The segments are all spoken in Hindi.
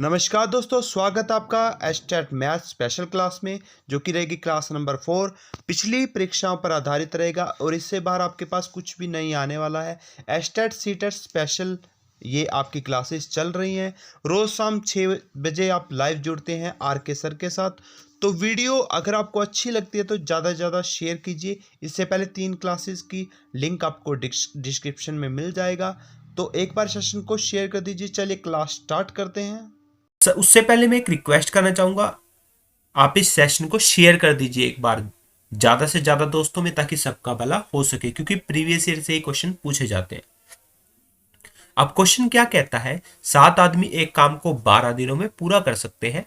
नमस्कार दोस्तों, स्वागत है आपका एस्टेट मैथ स्पेशल क्लास में, जो कि रहेगी क्लास नंबर 4। पिछली परीक्षाओं पर आधारित रहेगा और इससे बाहर आपके पास कुछ भी नहीं आने वाला है। एस्टेट सीटेट स्पेशल ये आपकी क्लासेस चल रही हैं। रोज़ शाम 6 बजे आप लाइव जुड़ते हैं आर के सर के साथ। तो वीडियो अगर आपको अच्छी लगती है तो ज़्यादा से ज़्यादा शेयर कीजिए। इससे पहले 3 क्लासेस की लिंक आपको डिस्क्रिप्शन में मिल जाएगा। तो एक बार सेशन को शेयर कर दीजिए। चलिए क्लास स्टार्ट करते हैं। उससे पहले मैं एक रिक्वेस्ट करना चाहूंगा, आप इस सेशन को शेयर कर दीजिए एक बार ज्यादा से ज्यादा दोस्तों में, ताकि सबका भला हो सके, क्योंकि प्रीवियस ईयर से ही क्वेश्चन पूछे जाते हैं। अब क्वेश्चन क्या कहता है, 7 आदमी एक काम को 12 दिनों में पूरा कर सकते हैं।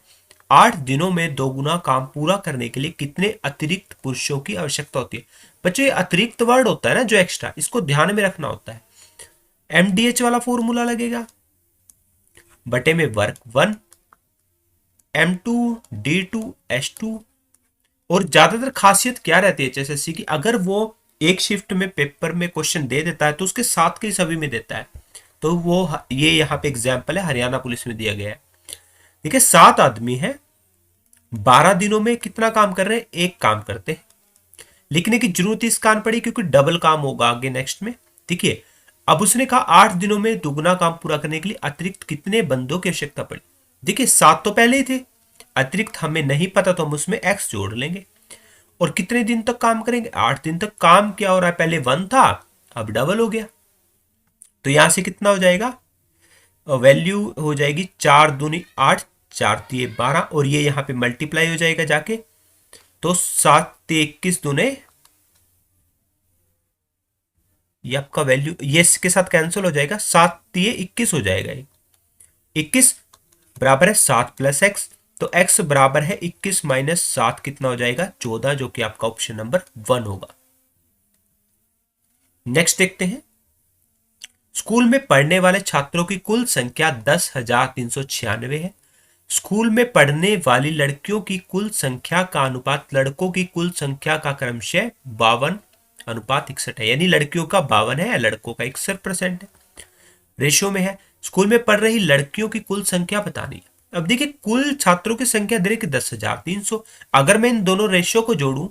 8 दिनों में 2 गुना काम पूरा करने के लिए कितने अतिरिक्त पुरुषों की आवश्यकता होती है। बच्चों, ये अतिरिक्त वर्ड होता है ना जो एक्स्ट्रा, इसको ध्यान में रखना होता है। एमडीएच वाला फॉर्मूला लगेगा बटे में वर्क 1 M2 D2 H2। और ज्यादातर खासियत क्या रहती है एचएसएससी की, अगर वो एक शिफ्ट में पेपर में क्वेश्चन दे देता है तो उसके साथ के सभी में देता है। तो वो ये यहाँ पे एग्जाम्पल है, हरियाणा पुलिस में दिया गया है। देखिए 7 आदमी है, 12 दिनों में कितना काम कर रहे हैं, एक काम करते हैं। लिखने की जरूरत इस कारण पड़ी क्योंकि डबल काम होगा आगे नेक्स्ट में। देखिए अब उसने कहा 8 दिनों में दुगना काम पूरा करने के लिए अतिरिक्त कितने बंदों की आवश्यकता पड़ी। देखिए 7 तो पहले ही थे, अतिरिक्त हमें नहीं पता तो हम उसमें एक्स जोड़ लेंगे। और कितने दिन तक काम करेंगे, 8 दिन तक। काम क्या हो रहा है, पहले 1 था अब डबल हो गया। तो यहां से कितना हो जाएगा, वैल्यू हो जाएगी 4 दूनी 8, 4 तिये 12, और ये यहां पे मल्टीप्लाई हो जाएगा जाके। तो 7 तिये 21 दूने, ये आपका वैल्यू ये इसके साथ कैंसिल हो जाएगा, 7 तिये 21 हो जाएगा। 21 बराबर है 7 प्लस एक्स। तो x बराबर है 21 माइनस 7, कितना हो जाएगा 14, जो कि आपका ऑप्शन नंबर 1 होगा। नेक्स्ट देखते हैं, स्कूल में पढ़ने वाले छात्रों की कुल संख्या 10,396 है। स्कूल में पढ़ने वाली लड़कियों की कुल संख्या का अनुपात लड़कों की कुल संख्या का क्रमशः 52:61 है। यानी लड़कियों का 52 है, लड़कों का 61% है, रेशियो में है। स्कूल में पढ़ रही लड़कियों की कुल संख्या बतानी है। अब देखिए कुल छात्रों की संख्या दे रही 10,300। अगर मैं इन दोनों रेशियो को जोड़ूं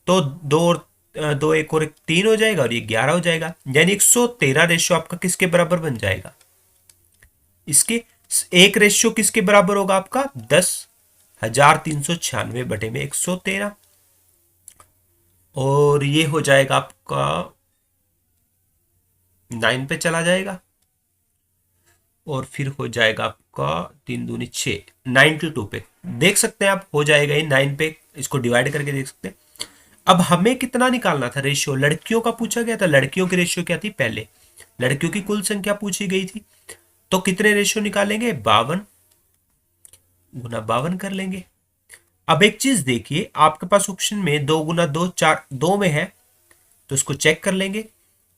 तो दो एक और एक 3 हो जाएगा और ये 11 हो जाएगा। यानी 113 रेशियो आपका किसके बराबर बन जाएगा, इसके एक रेशियो किसके बराबर होगा आपका 10,396 बटे में 113। और ये हो जाएगा आपका 9 पे चला जाएगा और फिर हो जाएगा आपका 3 दूनी 6, 92 पे देख सकते हैं आप, हो जाएगा ये 9 पे, इसको डिवाइड करके देख सकते हैं। अब हमें कितना निकालना था रेशियो, लड़कियों का पूछा गया था। लड़कियों की रेशियो क्या थी, पहले लड़कियों की कुल संख्या पूछी गई थी। तो कितने रेशियो निकालेंगे, 52 गुना 52 कर लेंगे। अब एक चीज देखिए, आपके पास ऑप्शन में 2 गुना 2 4 2 में है, तो इसको चेक कर लेंगे।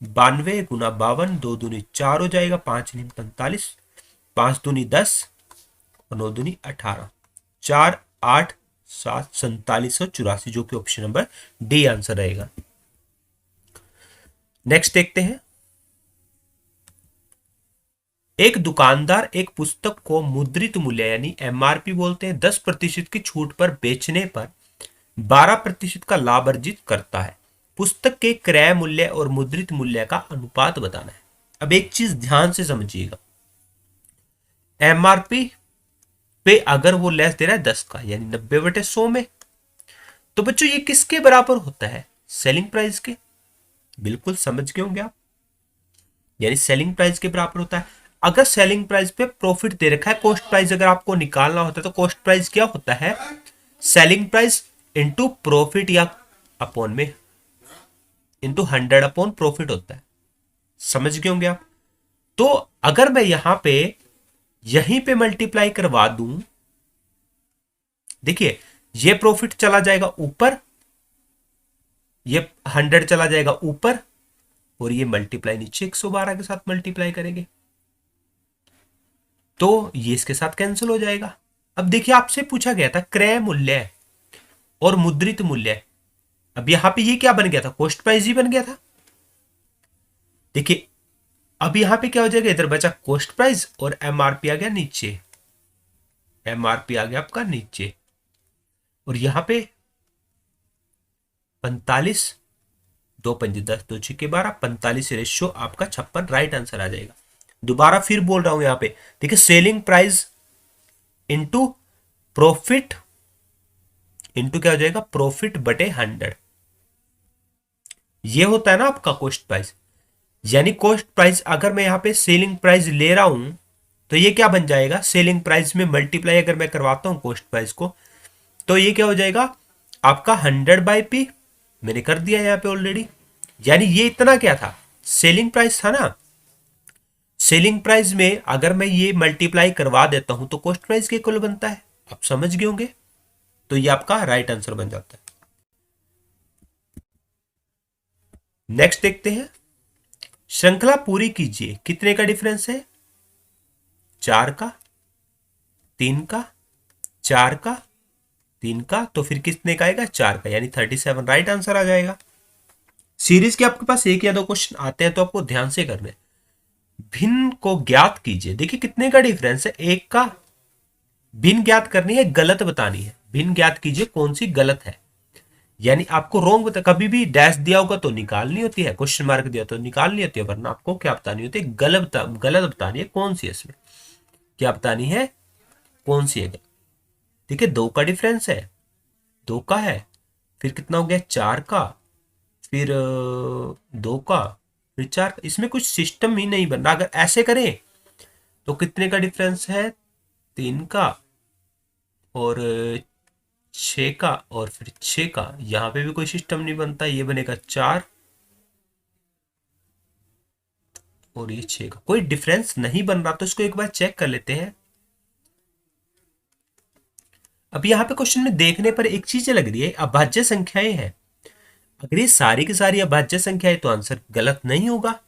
92 गुना 52, 2 दूनी 4 हो जाएगा, 5 नीम 45, 5 दूनी 10 और 9 दूनी 18, 4 8 7 4784, जो कि ऑप्शन नंबर डी आंसर रहेगा। नेक्स्ट देखते हैं, एक दुकानदार एक पुस्तक को मुद्रित मूल्य यानी एमआरपी बोलते हैं 10% की छूट पर बेचने पर 12% का लाभ अर्जित करता है। पुस्तक के क्रय मूल्य और मुद्रित मूल्य का अनुपात बताना है। अब एक चीज ध्यान से समझिएगा, एमआरपी पे अगर वो लेस दे रहा है 10 का यानी 90/100 में, तो बच्चों ये किसके बराबर होता है, सेलिंग प्राइस के। बिल्कुल समझ गए होंगे आप, यानी सेलिंग प्राइस के बराबर होता है। अगर सेलिंग प्राइस पे प्रॉफिट दे रखा है, कॉस्ट प्राइस अगर आपको निकालना होता है तो कॉस्ट प्राइस क्या होता है, सेलिंग प्राइस इंटू प्रॉफिट या अपॉन में इंटू 100 अपॉन प्रॉफिट होता है। समझ गए होंगे आप। तो अगर मैं यहीं पे मल्टीप्लाई करवा दूं, देखिए ये प्रॉफिट चला जाएगा ऊपर, ये 100 चला जाएगा ऊपर, और ये मल्टीप्लाई नीचे 112 के साथ मल्टीप्लाई करेंगे तो ये इसके साथ कैंसिल हो जाएगा। अब देखिए आपसे पूछा गया था क्रय मूल्य और मुद्रित मूल्य। अब यहां पे ये क्या बन गया था, कॉस्ट प्राइस ही बन गया था। देखिए अब यहां पे क्या हो जाएगा, इधर बचा कॉस्ट प्राइस और एमआरपी आ गया नीचे। MRP आ गया आपका नीचे, और यहां पे 45, 2×5 = 10, 2×6 = 12, 45 रेशियो आपका 56 राइट आंसर आ जाएगा। दोबारा फिर बोल रहा हूं यहां पे, देखिए selling price into profit, into क्या हो जाएगा, प्रॉफिट बटे 100, ये होता है ना आपका कॉस्ट प्राइस। यानी कॉस्ट प्राइस अगर मैं यहां पे सेलिंग प्राइस ले रहा हूं तो ये क्या बन जाएगा, सेलिंग प्राइस में मल्टीप्लाई अगर मैं करवाता हूं कॉस्ट प्राइस को, तो ये क्या हो जाएगा आपका 100/P, मैंने कर दिया यहां पे ऑलरेडी। यानी ये इतना क्या था, सेलिंग प्राइस था ना, सेलिंग प्राइस में अगर मैं ये मल्टीप्लाई करवा देता हूं तो कॉस्ट प्राइस के इक्वल बनता है, आप समझ गए होंगे। तो ये आपका राइट आंसर बन जाता है। नेक्स्ट देखते हैं, श्रृंखला पूरी कीजिए, कितने का डिफरेंस है, 4 का, 3 का, 4 का, 3 का, तो फिर कितने का आएगा, 4 का, यानी 37 राइट आंसर आ जाएगा। सीरीज के आपके पास 1 या 2 क्वेश्चन आते हैं तो आपको ध्यान से करने। भिन्न को ज्ञात कीजिए, देखिए कितने का डिफरेंस है, 1 का। भिन्न ज्ञात करनी है, गलत बतानी है, भिन्न ज्ञात कीजिए कौन सी गलत है, यानी आपको रोंग बता, कभी भी डैश दिया होगा तो निकालनी होती है, क्वेश्चन मार्क दिया तो निकालनी होती है, वरना आपको क्या बतानी होती है, गलत बतानी है कौन सी है, इसमें क्या बतानी है, कौन सी है गलत। ठीक है, 2 का डिफरेंस है, 2 का है, फिर कितना हो गया, 4 का, फिर 2 का, फिर 4 का, इसमें कुछ सिस्टम ही नहीं बन रहा। अगर ऐसे करें तो कितने का डिफरेंस है, 3 का और 6 का, और फिर 6 का, यहां पे भी कोई सिस्टम नहीं बनता, ये बनेगा 4 और ये 6 का, कोई डिफरेंस नहीं बन रहा। तो इसको एक बार चेक कर लेते हैं। अब यहां पे क्वेश्चन में देखने पर एक चीज लग रही है, अभाज्य संख्याएं हैं, अगर ये सारी की सारी अभाज्य संख्याएं तो आंसर गलत नहीं होगा।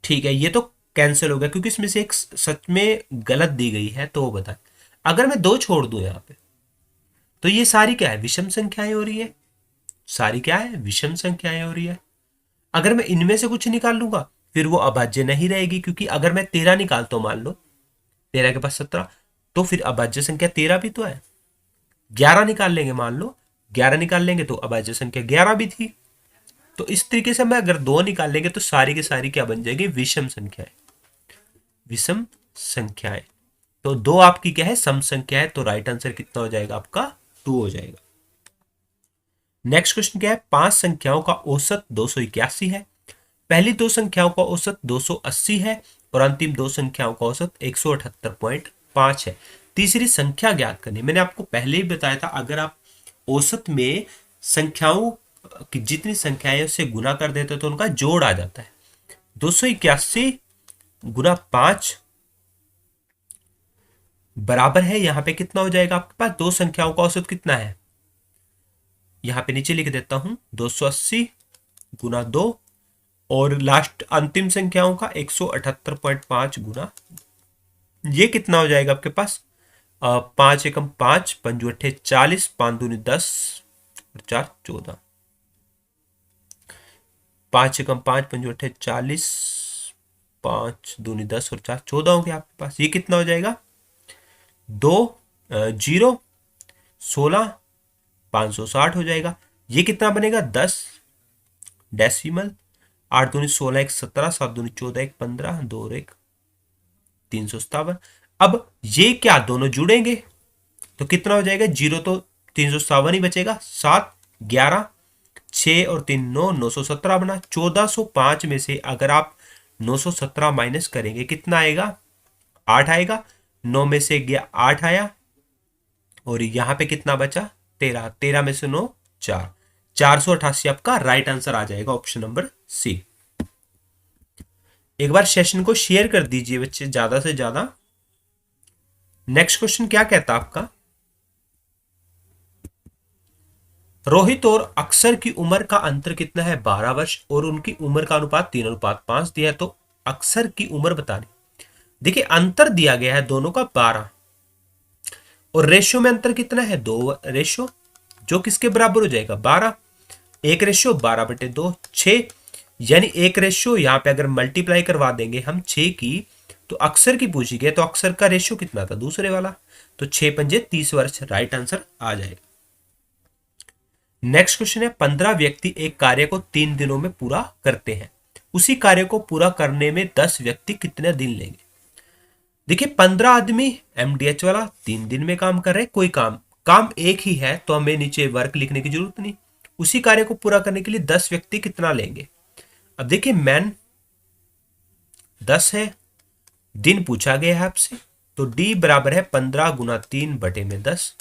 ठीक है, ये तो कैंसिल हो गया क्योंकि इसमें से एक सच में गलत दी गई है, तो वो बताए। अगर मैं 2 छोड़ दूं यहां पे, तो ये सारी क्या है, विषम संख्याएं हो रही है, सारी क्या है, विषम संख्याएं हो रही है। अगर मैं इनमें से कुछ निकाल लूंगा फिर वो अभाज्य नहीं रहेगी, क्योंकि अगर मैं 13 निकालता हूं, मान लो 13 के पास 17, तो फिर अभाज्य संख्या 13 भी तो है। 11 निकाल लेंगे, मान लो 11 निकाल लेंगे तो अभाज्य संख्या 11 भी थी। तो इस तरीके से मैं अगर 2 निकाल लेंगे तो सारी की सारी क्या बन जाएगी, विषम संख्याएं, विषम संख्याएं। तो 2 आपकी क्या है, सम संख्या है, तो राइट आंसर कितना हो जाएगा आपका, 2 हो जाएगा। नेक्स्ट क्वेश्चन क्या है, 5 संख्याओं का औसत 281 है, पहली 2 संख्याओं का औसत 280 है और अंतिम 2 संख्याओं का औसत 178.5 है, तीसरी संख्या ज्ञात करनी। मैंने आपको पहले ही बताया था, अगर आप औसत में संख्याओं की जितनी संख्याएं से गुना कर देते तो उनका जोड़ आ जाता है। 281 गुना 5 बराबर है, यहां पे कितना हो जाएगा आपके पास, 2 संख्याओं का औसत कितना है, यहां पे नीचे लिख देता हूं, 280 गुना 2 और लास्ट अंतिम संख्याओं का 178.5 गुना, ये कितना हो जाएगा आपके पास, 5 एकम 5, 5 अट्ठे 40, 5 दूनी 10 और 4 14, 5 एकम 5, 5 अट्ठे 40, 5 दूनी 10 और 4 14 हो गया आपके पास। ये कितना हो जाएगा, 2 0 16 560 हो जाएगा। ये कितना बनेगा, 10 डेसिमल, 8 दूनी 16 1 17, 7 दूनी 14 1 15, 2 और 1 357। अब ये क्या दोनों जुड़ेंगे तो कितना हो जाएगा, 0 तो 357 ही बचेगा, 7 11 6 और 3 9, 917 बना। 1405 में से अगर आप 917 माइनस करेंगे कितना आएगा, 8 आएगा। 9 में से गया 8 आया और यहां पे कितना बचा, 13, 13 में से 9 4, 488 आपका राइट आंसर आ जाएगा, ऑप्शन नंबर सी। एक बार सेशन को शेयर कर दीजिए बच्चे ज्यादा से ज्यादा। नेक्स्ट क्वेश्चन क्या कहता आपका, रोहित और अक्षर की उम्र का अंतर कितना है, 12 वर्ष, और उनकी उम्र का अनुपात 3:5 दिया है, तो अक्षर की उम्र बतानी। देखिए अंतर दिया गया है दोनों का 12 और रेशियो में अंतर कितना है, 2 रेशियो, जो किसके बराबर हो जाएगा, 12, 1 रेशियो 12/2 6, यानी 1 रेशियो यहां पे अगर मल्टीप्लाई करवा देंगे हम 6 की तो अक्सर की पूछी गई, तो अक्सर का रेशियो कितना था, दूसरे वाला, तो 6 पंजे 30 वर्ष राइट आंसर आ जाएगा। नेक्स्ट क्वेश्चन है 15 व्यक्ति एक कार्य को 3 दिनों में पूरा करते हैं, उसी कार्य को पूरा करने में 10 व्यक्ति कितने दिन लेंगे। देखिए 15 आदमी एमडीएच वाला 3 दिन में काम कर रहे हैं, कोई काम काम एक ही है तो हमें नीचे वर्क लिखने की जरूरत नहीं। उसी कार्य को पूरा करने के लिए 10 व्यक्ति कितना लेंगे। अब देखिए मैन 10 है, दिन पूछा गया है आपसे, तो डी बराबर है 15 गुना 3 बटे में 10,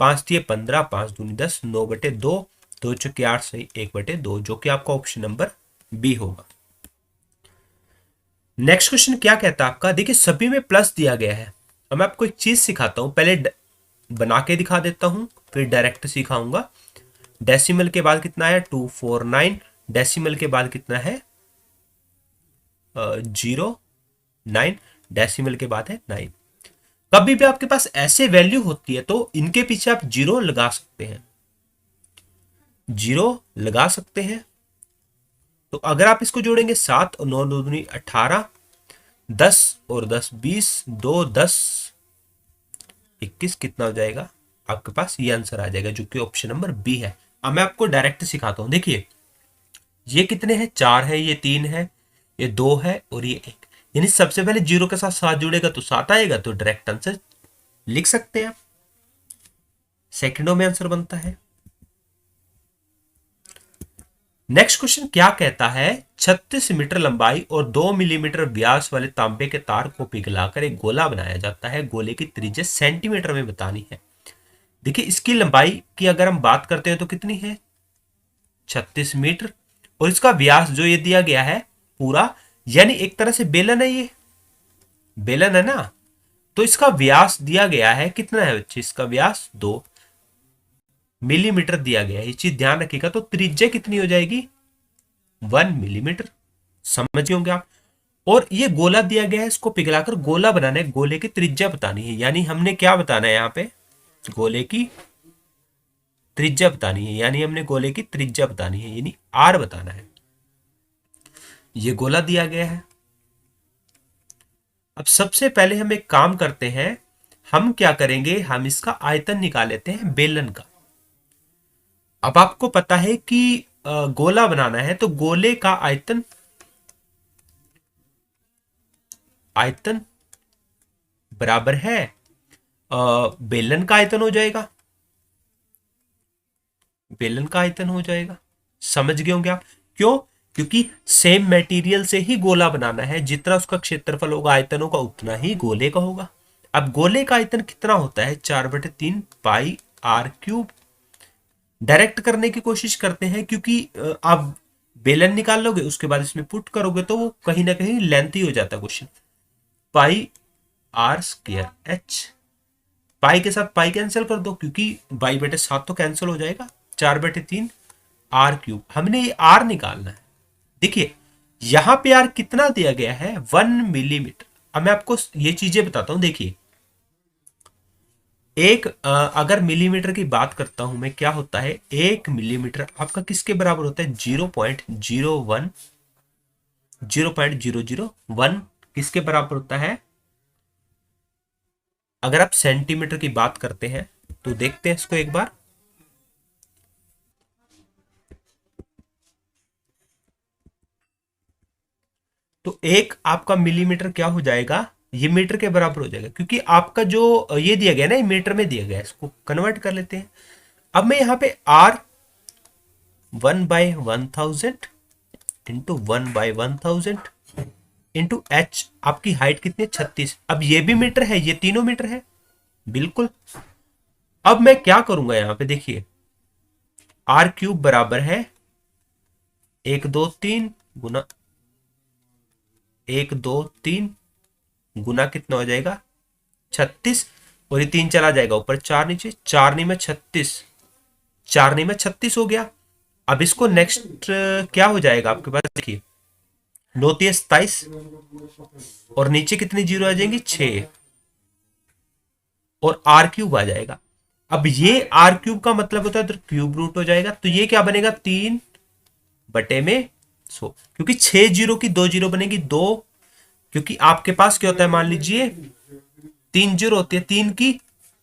5 दिए 15, 5 दूनी 10, 9 बटे 2, 2 चौके 8 सही 1 बटे 2, जो कि आपका ऑप्शन नंबर बी होगा। नेक्स्ट क्वेश्चन क्या कहता है आपका, देखिए सभी में प्लस दिया गया है। अब मैं आपको एक चीज सिखाता हूं, पहले बना के दिखा देता हूं फिर डायरेक्ट सिखाऊंगा। डेसिमल के बाद कितना है 249, डेसिमल के बाद कितना है 09, डेसिमल के बाद है 9। कभी भी आपके पास ऐसे वैल्यू होती है तो इनके पीछे आप जीरो लगा सकते हैं, जीरो लगा सकते हैं। तो अगर आप इसको जोड़ेंगे 7 और 9 दूनी 18, 10 और 10 20, 2 10 21, कितना हो जाएगा आपके पास, ये आंसर आ जाएगा जो कि ऑप्शन नंबर बी है। अब मैं आपको डायरेक्ट सिखाता हूं, देखिए ये कितने हैं, 4 है, ये 3 है, ये 2 है और ये 1, यानी सबसे पहले जीरो के साथ 7 जुड़ेगा तो 7 आएगा, तो डायरेक्ट आंसर लिख सकते हैं, सेकंडों में आंसर बनता है। नेक्स्ट क्वेश्चन क्या कहता है, 36 मीटर लंबाई और 2 मिलीमीटर व्यास वाले तांबे के तार को पिघलाकर एक गोला बनाया जाता है, गोले की त्रिज्या सेंटीमीटर में बतानी है। देखिए इसकी लंबाई की अगर हम बात करते हैं तो कितनी है 36 मीटर, और इसका व्यास जो ये दिया गया है पूरा, यानी एक तरह से बेलन है, ये बेलन है ना, तो इसका व्यास दिया गया है कितना है बच्चे, इसका व्यास 2 मिलीमीटर दिया गया है, ये चीज ध्यान रखिएगा। तो त्रिज्या कितनी हो जाएगी 1 मिलीमीटर, समझ होंगे आप। और ये गोला दिया गया है, इसको पिघलाकर गोला बनाना है, गोले की त्रिज्या बतानी है, यानी हमने क्या बताना है यहाँ पे, गोले की त्रिज्या बतानी है, यानी हमने गोले की त्रिज्या बतानी है, यानी आर बताना है। ये गोला दिया गया है। अब सबसे पहले हम एक काम करते हैं, हम क्या करेंगे, हम इसका आयतन निकाल लेते हैं बेलन का। अब आपको पता है कि गोला बनाना है तो गोले का आयतन बराबर है बेलन का आयतन हो जाएगा, बेलन का आयतन हो जाएगा, समझ गए होंगे आप। क्यों, क्योंकि सेम मटेरियल से ही गोला बनाना है, जितना उसका क्षेत्रफल होगा आयतनों का उतना ही गोले का होगा। अब गोले का आयतन कितना होता है 4/3 पाई आर क्यूब। डायरेक्ट करने की कोशिश करते हैं, क्योंकि आप बेलन निकाल लोगे उसके बाद इसमें पुट करोगे तो वो कहीं ना कहीं लेंथी हो जाता है question. Pi r square h, pi के साथ पाई कैंसिल कर दो, क्योंकि 22/7 तो कैंसिल हो जाएगा, 4/3 आर क्यूब, हमने ये आर निकालना है। देखिए यहां पे आर कितना दिया गया है 1 मिलीमीटर। अब मैं आपको ये चीजें बताता हूं, देखिए एक अगर मिलीमीटर की बात करता हूं मैं, क्या होता है 1 मिलीमीटर आपका किसके बराबर होता है 0.01, 0.001 किसके बराबर होता है। अगर आप सेंटीमीटर की बात करते हैं तो देखते हैं इसको एक बार, तो एक आपका मिलीमीटर क्या हो जाएगा, ये मीटर के बराबर हो जाएगा, क्योंकि आपका जो ये दिया गया ना ये मीटर में दिया गया है, इसको कन्वर्ट कर लेते हैं। अब मैं यहाँ पे आर 1/1000 इंटू 1/1000 इंटू एच, आपकी हाइट कितनी है 36। अब ये भी मीटर है, ये तीनों मीटर है बिल्कुल। अब मैं क्या करूंगा यहाँ पे, देखिए आर क्यूब बराबर है 1 2 3 गुना 1 2 3 गुना कितना हो जाएगा 36, और ये 3 चला जाएगा ऊपर, 4 नीचे, 4 नहीं में 36, 4 नहीं में 36 हो गया। अब इसको नेक्स्ट क्या हो जाएगा आपके पास, देखिए 9 3 27, और नीचे कितनी जीरो आ जाएंगी 6, और आर क्यूब आ जाएगा। अब ये आर क्यूब का मतलब होता है तो क्यूब रूट हो जाएगा, तो ये क्या बनेगा 3/100, क्योंकि 6 जीरो की 2 जीरो बनेगी 2, क्योंकि आपके पास क्या होता है, मान लीजिए 3 जीरो होती है, 3 की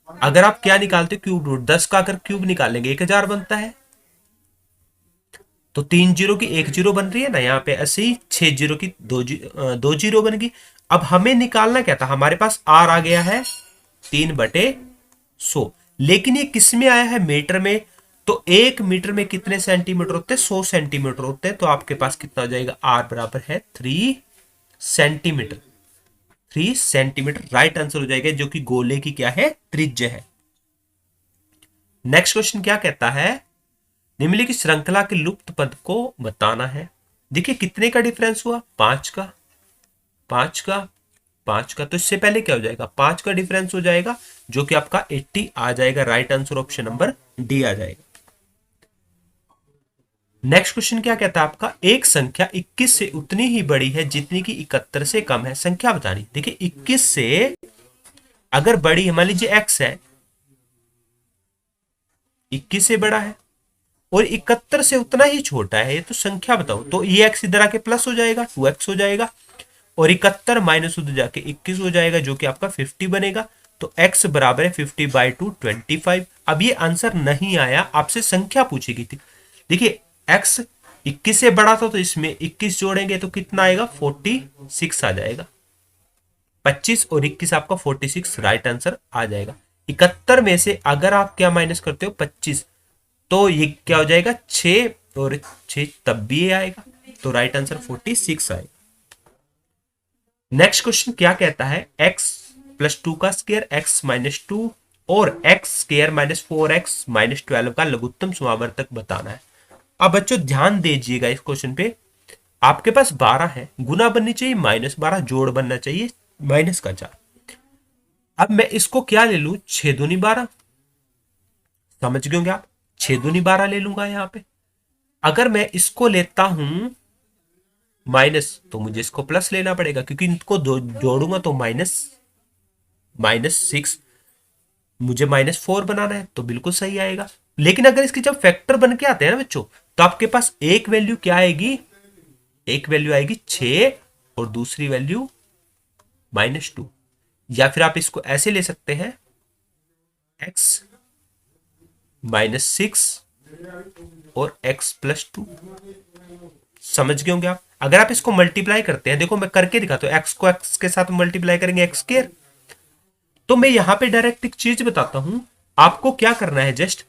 अगर आप क्या निकालते हो, क्यूब रूट, 10 का अगर क्यूब निकालेंगे 1000 बनता है। तो 3 जीरो की 1 जीरो बन रही है ना यहाँ पे, ऐसे ही 6 जीरो की 2 जीरो बन गई। अब हमें निकालना क्या था, हमारे पास आर आ गया है 3/100, लेकिन ये किस में आया है, मीटर में। तो 1 मीटर में कितने सेंटीमीटर होते हैं, 100 सेंटीमीटर होते हैं। तो आपके पास कितना हो जाएगा, आर बराबर है 3 सेंटीमीटर। 3 सेंटीमीटर राइट आंसर हो जाएगा, जो कि गोले की क्या है, त्रिज्या है। नेक्स्ट क्वेश्चन क्या कहता है, निम्नलिखित श्रृंखला के लुप्त पद को बताना है। देखिए कितने का डिफरेंस हुआ, 5 का, 5 का, 5 का। तो इससे पहले क्या हो जाएगा, 5 का डिफरेंस हो जाएगा, जो कि आपका 80 आ जाएगा। Right answer option number D आ जाएगा। नेक्स्ट क्वेश्चन क्या कहता है आपका, एक संख्या 21 से उतनी ही बड़ी है जितनी की 71 से कम है, संख्या बतानी। देखिए 21 से अगर बड़ी है, मान लीजिए x है, 21 से बड़ा है, और 71 से उतना ही छोटा है, तो संख्या बताओ। तो ये x इधर आके प्लस हो जाएगा, 2x हो जाएगा, और 71 माइनस उधर जाके 21 हो जाएगा, जो कि आपका 50 बनेगा। तो x बराबर है 50/2 25। अब ये आंसर नहीं आया, आपसे संख्या पूछी गई थी। देखिए x 21 से बड़ा था, तो इसमें 21 जोड़ेंगे तो कितना आएगा, 46 आ जाएगा। 25 और 21 आपका 46 राइट आंसर आ जाएगा। 71 में से अगर आप क्या माइनस करते हो, 25, तो ये क्या हो जाएगा, 6 और 6 तब भी ये आएगा। तो राइट आंसर 46 आएगा। नेक्स्ट क्वेश्चन क्या कहता है, x+2 का स्क्वायर, x-2 और x² - 4x-12 का लघुत्तम समावर्तक बताना है। अब बच्चों ध्यान दीजिएगा इस क्वेश्चन पे, आपके पास 12 है, गुना बननी चाहिए -12, जोड़ बनना चाहिए -4। अब मैं इसको क्या ले लू, 6 दूनी 12, समझ गए होंगे आप, 6 दूनी 12 ले लूंगा यहां पे। अगर मैं इसको लेता हूं माइनस, तो मुझे इसको प्लस लेना पड़ेगा, क्योंकि इनको जोड़ूंगा तो -6, मुझे -4 बनाना है, तो बिल्कुल सही आएगा। लेकिन अगर इसके जब फैक्टर बन के आते हैं ना बच्चों, तो आपके पास एक वैल्यू क्या आएगी, एक वैल्यू आएगी 6 और दूसरी वैल्यू -2। या फिर आप इसको ऐसे ले सकते हैं, x-6 और x+2। समझ गए होंगे आप। अगर आप इसको मल्टीप्लाई करते हैं, देखो मैं करके दिखाता हूं, x को x के साथ मल्टीप्लाई करेंगे x²। तो मैं यहां पे डायरेक्ट एक चीज बताता हूं, आपको क्या करना है, जस्ट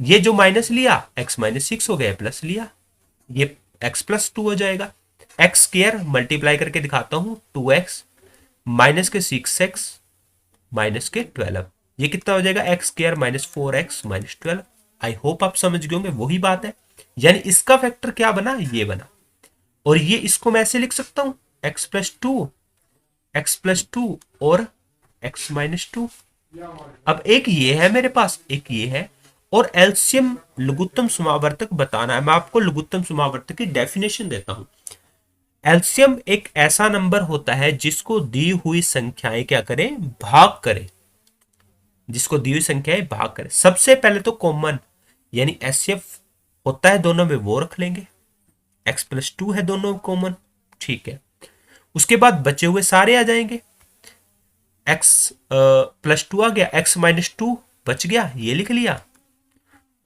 ये जो माइनस लिया, x-6 हो गया, प्लस लिया, ये x+2 हो जाएगा। x² मल्टीप्लाई करके दिखाता हूं, 2x माइनस के 6x माइनस के 12, ये कितना हो जाएगा, x² -4x-12। आई होप आप समझ गए होंगे, वही बात है। यानी इसका फैक्टर क्या बना, ये बना। और ये इसको मैं ऐसे लिख सकता हूं, x+2 और x-2। अब एक ये है मेरे पास, एक ये है, और एलसीएम लघुत्तम समावर्तक बताना है। मैं आपको लघुत्तम समावर्तक की डेफिनेशन देता हूं। एलसीएम एक ऐसा नंबर होता है जिसको दी हुई संख्याएं क्या करें, भाग करें, जिसको दी हुई संख्याएं भाग करें। सबसे पहले तो कॉमन यानी एचसीएफ होता है दोनों में, वो रख लेंगे। x+2 है दोनों कॉमन, ठीक है। उसके बाद बचे हुए सारे आ जाएंगे, x+2 आ गया, x-2 बच गया, ये लिख लिया,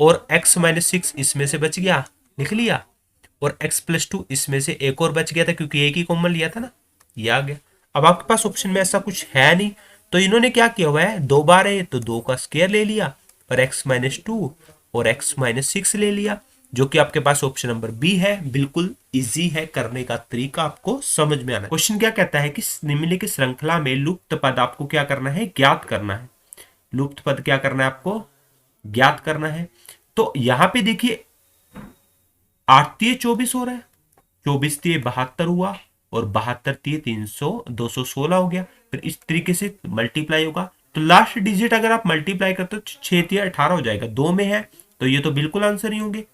और x-6 इसमें से बच गया, लिख लिया, और x+2 इसमें से एक और बच गया था, क्योंकि एक ही कॉमन लिया था ना, ये आ गया। अब आपके पास ऑप्शन में ऐसा कुछ है नहीं, तो इन्होंने क्या किया हुआ है, 2 बार है तो 2 का स्क्वायर ले लिया, और x-2 और x-6 ले लिया, जो कि आपके पास ऑप्शन नंबर बी है। बिल्कुल इजी है, करने का तरीका आपको समझ में आना। क्वेश्चन क्या कहता है कि निम्नलिखित श्रृंखला में लुप्त पद आपको क्या करना है, ज्ञात करना है। लुप्त पद क्या करना है, आपको ज्ञात करना है। तो यहां पे देखिए 8×3 = 24 हो रहा है, 24×3 = 72 हुआ, और 72×3 216 हो गया। फिर इस तरीके से मल्टीप्लाई होगा, तो लास्ट डिजिट अगर आप मल्टीप्लाई करते हो तो 6×3 = 18 हो जाएगा, 2 में है तो ये तो बिल्कुल आंसर ही होंगे।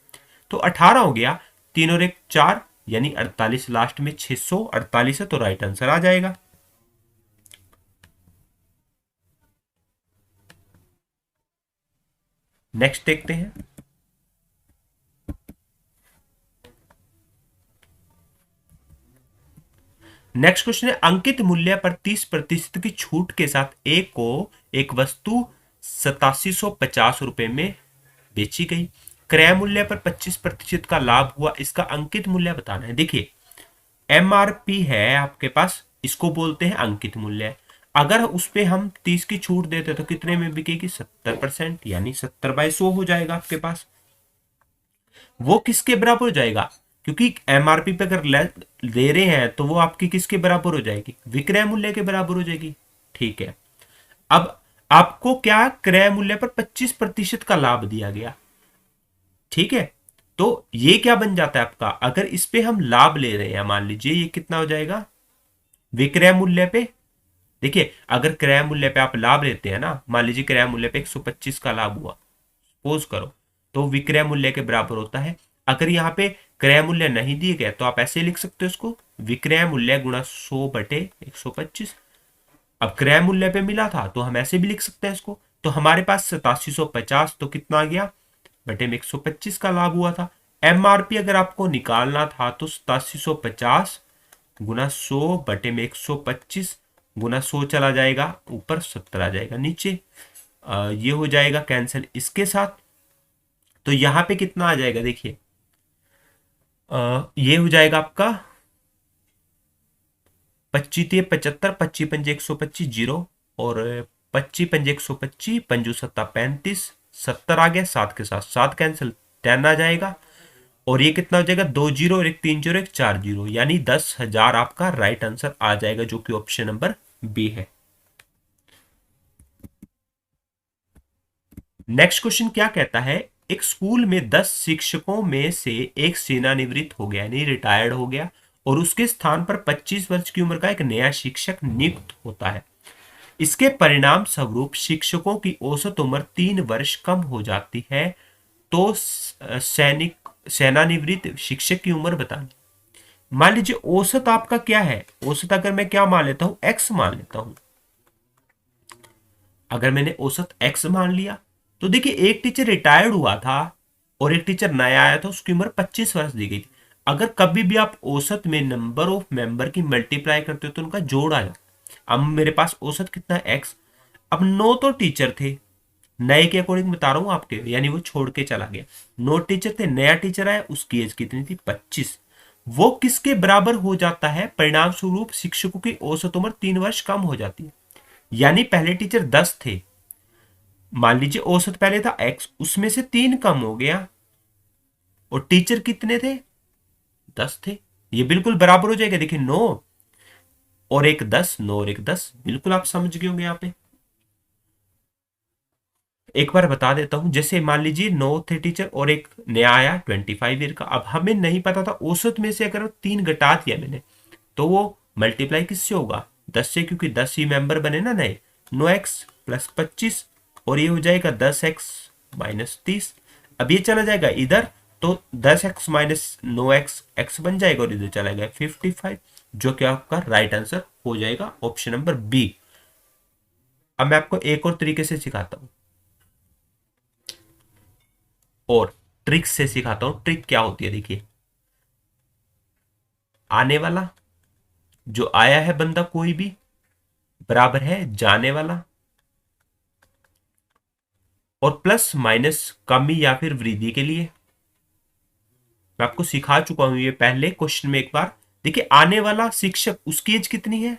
तो 18 हो गया, 3 और 1 4, यानी 48, लास्ट में 648 है, तो राइट आंसर आ जाएगा। नेक्स्ट देखते हैं, नेक्स्ट क्वेश्चन है, अंकित मूल्य पर 30% की छूट के साथ ए को एक वस्तु 8750 रुपए में बेची गई। क्रय मूल्य पर 25% का लाभ हुआ, इसका अंकित मूल्य बताना है। देखिए एमआरपी है आपके पास, इसको बोलते हैं अंकित मूल्य। अगर उस पे हम 30 की छूट देते तो कितने में बिकेगी, 70%, यानी 70/100 हो जाएगा आपके पास। वो किसके बराबर हो जाएगा, क्योंकि एमआरपी पे अगर दे रहे हैं तो वो आपकी किसके बराबर हो जाएगी, विक्रय मूल्य के बराबर हो जाएगी। ठीक है, अब आपको क्या क्रय मूल्य पर 25% का लाभ दिया गया। ठीक है, तो ये क्या बन जाता है आपका, अगर इस पे हम लाभ ले रहे हैं, मान लीजिए ये कितना हो जाएगा विक्रय मूल्य पे। देखिए अगर क्रय मूल्य पे आप लाभ लेते हैं ना, मान लीजिए क्रय मूल्य पे 125 का लाभ हुआ, सपोज करो, तो विक्रय मूल्य के बराबर होता है। अगर यहाँ पे क्रय मूल्य नहीं दिए गए तो आप ऐसे लिख सकते हो इसको, विक्रय मूल्य गुणा 100/125। अब क्रय मूल्य पे मिला था तो हम ऐसे भी लिख सकते हैं इसको, तो हमारे पास 8750, तो कितना आ गया बटे में 125 का लाभ हुआ था। एमआरपी अगर आपको निकालना था तो 8750 गुना 100/125 गुना 100 चला जाएगा ऊपर, 70 आ जाएगा नीचे। ये हो जाएगा कैंसिल इसके साथ, तो यहां पे कितना आ जाएगा देखिए, ये हो जाएगा आपका 25×75, 25×125 जीरो, और 25×125 पंजू सत्ता 35, 70 आ गया, 7 के साथ 7 कैंसिल, 10 आ जाएगा। और ये कितना हो जाएगा, 2 जीरो और एक 3 जीरो एक 4 जीरो, यानी 10,000 आपका राइट आंसर आ जाएगा, जो कि ऑप्शन नंबर बी है। नेक्स्ट क्वेश्चन क्या कहता है, एक स्कूल में 10 शिक्षकों में से एक सेवानिवृत्त हो गया, यानी रिटायर्ड हो गया, और उसके स्थान पर 25 वर्ष की उम्र का एक नया शिक्षक नियुक्त होता है। इसके परिणाम स्वरूप शिक्षकों की औसत उम्र 3 वर्ष कम हो जाती है। तो सेवानिवृत्त शिक्षक की उम्र बतानी। मान लीजिए औसत आपका क्या है, औसत अगर मैं क्या मान लेता हूं, एक्स मान लेता हूं। अगर मैंने औसत एक्स मान लिया तो देखिए एक टीचर रिटायर्ड हुआ था और एक टीचर नया आया था, उसकी उम्र 25 वर्ष दी गई थी। अगर कभी भी आप औसत में नंबर ऑफ मेंबर की मल्टीप्लाई करते हो तो उनका जोड़ आ जाता है। अब मेरे पास औसत कितना है, एक्स। अब 9 तो टीचर थे, नए के अकॉर्डिंग बता रहा हूं आपके, यानी वो छोड़ के चला गया। 9 टीचर थे, नया टीचर आया, उसकी एज कितनी थी, 25। वो किसके बराबर हो जाता है, परिणाम स्वरूप शिक्षकों की औसत उम्र 3 वर्ष कम हो जाती है। यानी पहले टीचर 10 थे, मान लीजिए औसत पहले था x, उसमें से 3 कम हो गया, और टीचर कितने थे, 10 थे। ये बिल्कुल बराबर हो जाएगा, देखिए 9 और एक 10, 9 और एक 10, बिल्कुल आप समझ गए होंगे यहाँ पे। एक बार बता देता हूं, जैसे मान लीजिए 9 थे टीचर और एक नया आया 25 ईयर का। अब हमें नहीं पता था औसत में से अगर 3 घटा दिया मैंने तो वो मल्टीप्लाई किससे होगा, 10 से, क्योंकि 10 ही मेंबर बने ना नए। 9x + 25, और ये हो जाएगा 10x - 30। अब ये चला जाएगा इधर, तो 10x - 9x x बन जाएगा, और इधर चला गया 55, जो कि आपका राइट आंसर हो जाएगा ऑप्शन नंबर बी। अब मैं आपको एक और तरीके से सिखाता हूं, और ट्रिक से सिखाता हूं। ट्रिक क्या होती है, देखिए आने वाला जो आया है बंदा कोई भी बराबर है जाने वाला, और प्लस माइनस कमी या फिर वृद्धि के लिए। मैं आपको सिखा चुका हूं ये पहले क्वेश्चन में एक बार। देखिए आने वाला शिक्षक, उसकी एज कितनी है,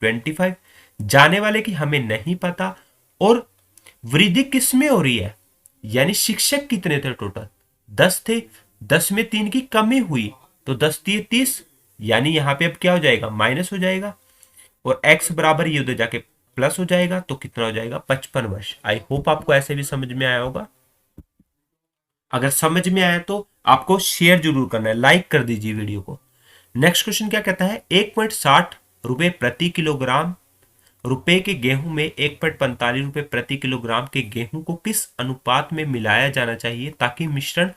25। जाने वाले की हमें नहीं पता, और वृद्धि किस में हो रही है, यानी शिक्षक कितने थे टोटल, 10 थे, 10 में 3 की कमी हुई, तो 10 3 30, यानी यहां पे अब क्या हो जाएगा, माइनस हो जाएगा, और x बराबर ये उधर जाके प्लस हो जाएगा, तो कितना हो जाएगा, 55 वर्ष। आई होप आपको ऐसे भी समझ में आया होगा। अगर समझ में आया तो आपको शेयर जरूर करना है, लाइक कर दीजिए वीडियो को। नेक्स्ट क्वेश्चन क्या कहता है, 1.60 रुपए प्रति किलोग्राम रुपए के गेहूं में 1.45 रुपए प्रति किलोग्राम के गेहूं को किस अनुपात में मिलाया जाना चाहिए ताकि मिश्रण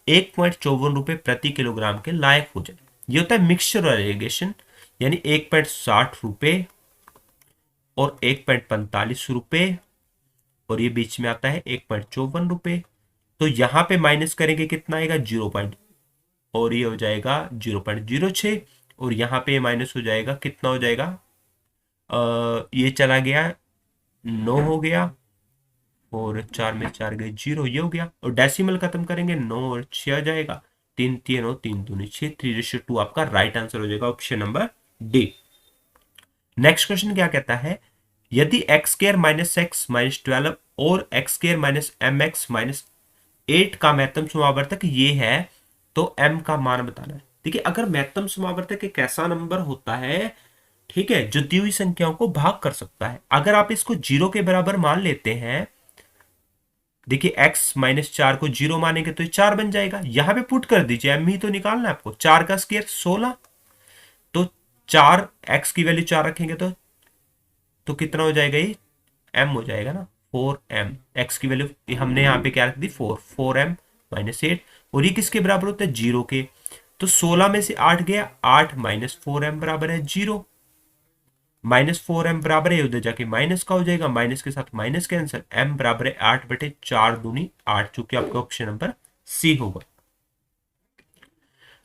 1.54 रुपए प्रति किलोग्राम के लायक हो जाए। ये होता है मिक्सचर एग्रीगेशन, यानी 1.60 रुपए और 1.45 रुपए, और ये बीच में आता है 1.54 रुपए। तो यहां पे माइनस करेंगे कितना आएगा, 0. और ये हो जाएगा 0.06, और यहाँ पे माइनस हो जाएगा, कितना हो जाएगा, ये चला गया 9 हो गया और 4 में 4 गए 0, ये हो गया। और डेसिमल खत्म करेंगे 9 और 6 आ जाएगा, 3 3 और 3 दूनी 6, 3:2 आपका राइट आंसर हो जाएगा option number D. Next question क्या कहता है, यदि X square minus X minus 12 और X square minus M X minus 8 का महत्तम समावर्तक ये है तो एम का मान बताना है। देखिए अगर महत्तम समावर्तक एक ऐसा नंबर होता है, ठीक है, जो दी हुई संख्याओं को भाग कर सकता है। अगर आप इसको 0 के बराबर मान लेते हैं, देखिए x माइनस 4 को 0 मानेंगे तो ये 4 बन जाएगा, यहां पे पुट कर दीजिए, एम ही तो निकालना है आपको, 4 का स्क्वायर 16, तो 4 x की वैल्यू 4 रखेंगे तो कितना हो जाएगा, ये m हो जाएगा ना, 4m। x की वैल्यू हमने यहाँ पे क्या रख दी 4m माइनस 8, और ये किसके बराबर होता है 0 के, तो 16 में से 8 गया 8 माइनस 4m बराबर है 0, माइनस 4m बराबर है, उधर जाके माइनस का हो जाएगा, माइनस के साथ माइनस कैंसिल, m बराबर है 8/4 दूनी 8, चूंकि आपका ऑप्शन नंबर सी होगा।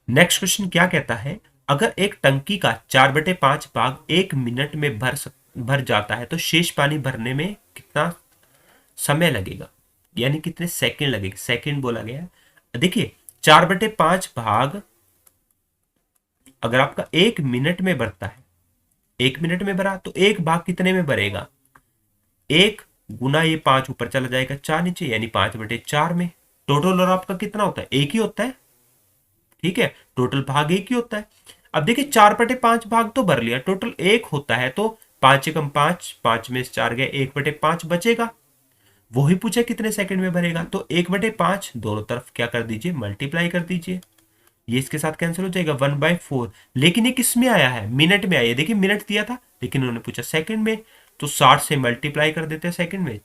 नेक्स्ट क्वेश्चन क्या कहता है, अगर एक टंकी का 4/5 भाग 1 मिनट में भर जाता है तो शेष पानी भरने में कितना समय लगेगा, यानी कितने सेकंड लगेगा, सेकंड बोला गया है। देखिए 4/5 भाग अगर आपका 1 मिनट में भरता है, 1 मिनट में भरा तो एक भाग कितने में भरेगा, 1 गुना ये 5 ऊपर चला जाएगा 4 नीचे, यानी 5/4 में। टोटल और आपका कितना होता है, एक ही होता है, ठीक है, टोटल भाग एक ही होता है। अब देखिए 4/5 भाग तो भर लिया, टोटल एक होता है, तो 5 एकम 5, 5 में से 4 गए, 1/5 बचेगा, वही पूछा कितने सेकंड में भरेगा, तो 1/5 दोनों तरफ क्या कर दीजिए, मल्टीप्लाई कर दीजिए, ये इसके साथ कैंसिल हो जाएगा 1/4। लेकिन ये किस में आया है, मिनट में आया है, देखिए मिनट दिया था लेकिन उन्होंने पूछा सेकंड में, तो 60 से मल्टीप्लाई कर देते हैं सेकंड में,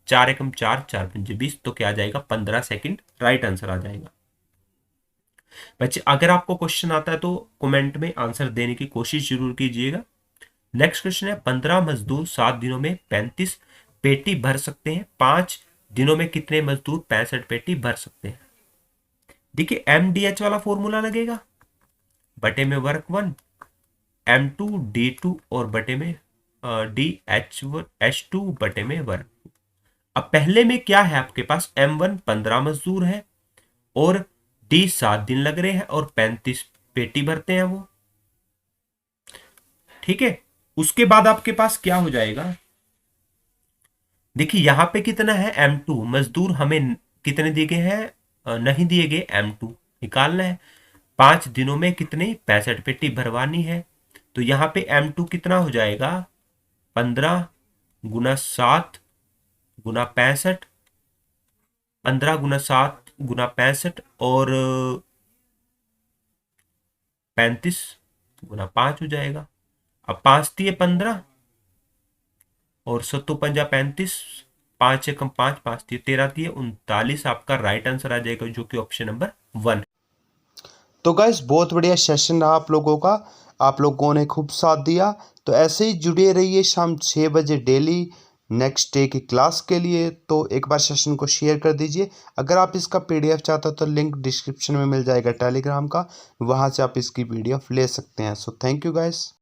4 एकम 4, 4 पंजे 20, तो क्या आ जाएगा 15 सेकंड राइट आंसर आ जाएगा। बच्चे अगर आपको क्वेश्चन आता है तो कमेंट में आंसर देने की कोशिश जरूर कीजिएगा। नेक्स्ट क्वेश्चन है, 15 मजदूर 7 दिनों में 35 पेटी भर सकते हैं, 5 दिनों में कितने मजदूर 65 पेटी भर सकते हैं। देखिए MDH वाला फॉर्मूला लगेगा, बटे में वर्क 1, M2 D2 और बटे में DH2 बटे में वर्क। अब पहले में क्या है आपके पास, M1 15 मजदूर है और D 7 दिन लग रहे हैं और 35 पेटी भरते हैं वो, ठीक है। उसके बाद आपके पास क्या हो जाएगा, देखिए यहां पे कितना है M2 मजदूर हमें कितने दिए गए हैं, नहीं दिए गए, M2 निकालना है, 5 दिनों में कितने 65 पेटी भरवानी है, तो यहां पे M2 कितना हो जाएगा 15 गुना 7 गुना 65, 15 गुना 7 गुना 65 और 35 गुना 5 हो जाएगा। अब 5 दिए 15 और 7 पंजा 35, 5 एकम 5, 5 दिए 13 दिए 39, आपका राइट आंसर आ जाएगा जो कि ऑप्शन नंबर 1। तो गाइस बहुत बढ़िया सेशन रहा आप लोगों का, आप लोगों ने खूब साथ दिया। तो ऐसे ही जुड़े रहिए शाम 6 बजे डेली नेक्स्ट डे की क्लास के लिए। तो एक बार सेशन को शेयर कर दीजिए। अगर आप इसका PDF चाहते हो तो लिंक डिस्क्रिप्शन में मिल जाएगा टेलीग्राम का, वहाँ से आप इसकी PDF ले सकते हैं। So thank you guys.